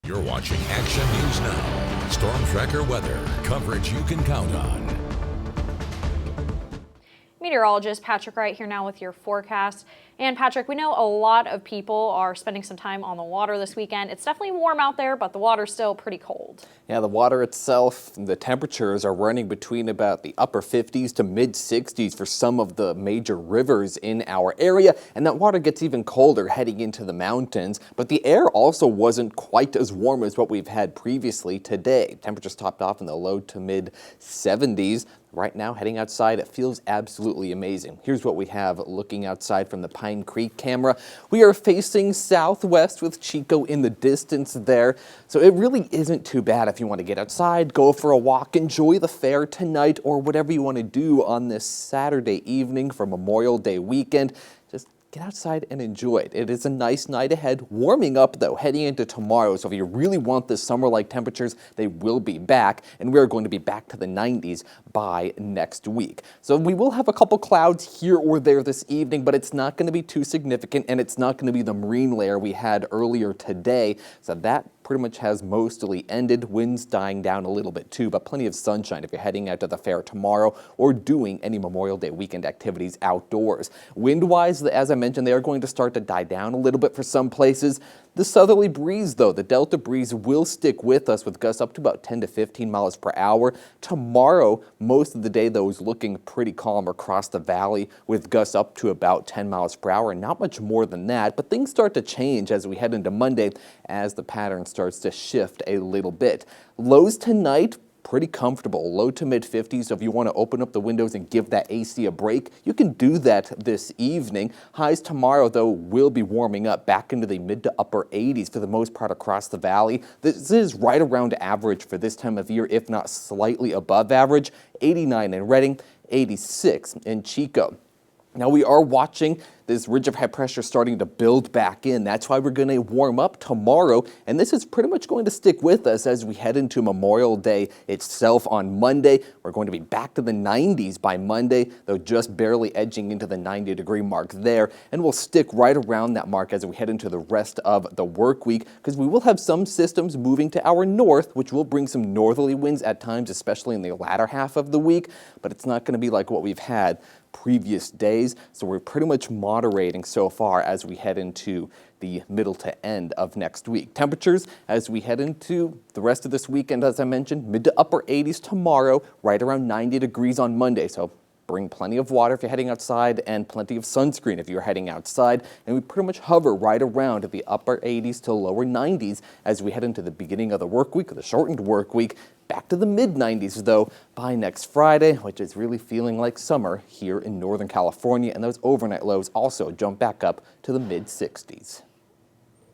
You're watching Action News Now. Storm Tracker weather. Coverage you can count on. Meteorologist Patrick Wright here now with your forecast. And Patrick, we know a lot of people are spending some time on the water this weekend. It's definitely warm out there, but the water's still pretty cold. Yeah, the water itself, the temperatures are running between about the upper 50s to mid 60s for some of the major rivers in our area. And that water gets even colder heading into the mountains. But the air also wasn't quite as warm as what we've had previously today. Temperatures topped off in the low to mid 70s. Right now, heading outside, it feels absolutely amazing. Here's what we have looking outside from the Pine Creek camera. We are facing southwest with Chico in the distance there. So it really isn't too bad if you want to get outside, go for a walk, enjoy the fair tonight, or whatever you want to do on this Saturday evening for Memorial Day weekend. Just get outside and enjoy it. It is a nice night ahead. Warming up, though, heading into tomorrow. So if you really want the summer-like temperatures, they will be back. And we're going to be back to the 90s by next week. So we will have a couple clouds here or there this evening, but it's not going to be too significant, and it's not going to be the marine layer we had earlier today. So that pretty much has mostly ended. Winds dying down a little bit too, but plenty of sunshine if you're heading out to the fair tomorrow or doing any Memorial Day weekend activities outdoors. Wind-wise, as I mentioned, they are going to start to die down a little bit for some places. The southerly breeze, though, the Delta breeze will stick with us with gusts up to about 10 to 15 miles per hour. Tomorrow, most of the day, though, is looking pretty calm across the valley with gusts up to about 10 miles per hour, and not much more than that. But things start to change as we head into Monday as the pattern starts to shift a little bit. Lows tonight, pretty comfortable, low to mid 50s. So if you want to open up the windows and give that AC a break, you can do that this evening. Highs tomorrow, though, will be warming up back into the mid to upper 80s for the most part across the valley. This is right around average for this time of year, if not slightly above average. 89 in Redding, 86 in Chico. Now we are watching this ridge of high pressure starting to build back in. That's why we're going to warm up tomorrow, and this is pretty much going to stick with us as we head into Memorial Day itself on Monday. We're going to be back to the 90s by Monday, though just barely edging into the 90-degree mark there, and we'll stick right around that mark as we head into the rest of the work week, because we will have some systems moving to our north, which will bring some northerly winds at times, especially in the latter half of the week, but it's not going to be like what we've had previous days, so we're pretty much moderating so far as we head into the middle to end of next week. Temperatures as we head into the rest of this weekend, as I mentioned, mid to upper 80s tomorrow, right around 90 degrees on Monday. So bring plenty of water if you're heading outside and plenty of sunscreen if you're heading outside. And we pretty much hover right around the upper 80s to lower 90s as we head into the beginning of the work week, or the shortened work week. Back to the mid-90s, though, by next Friday, which is really feeling like summer here in Northern California. And those overnight lows also jump back up to the mid-60s.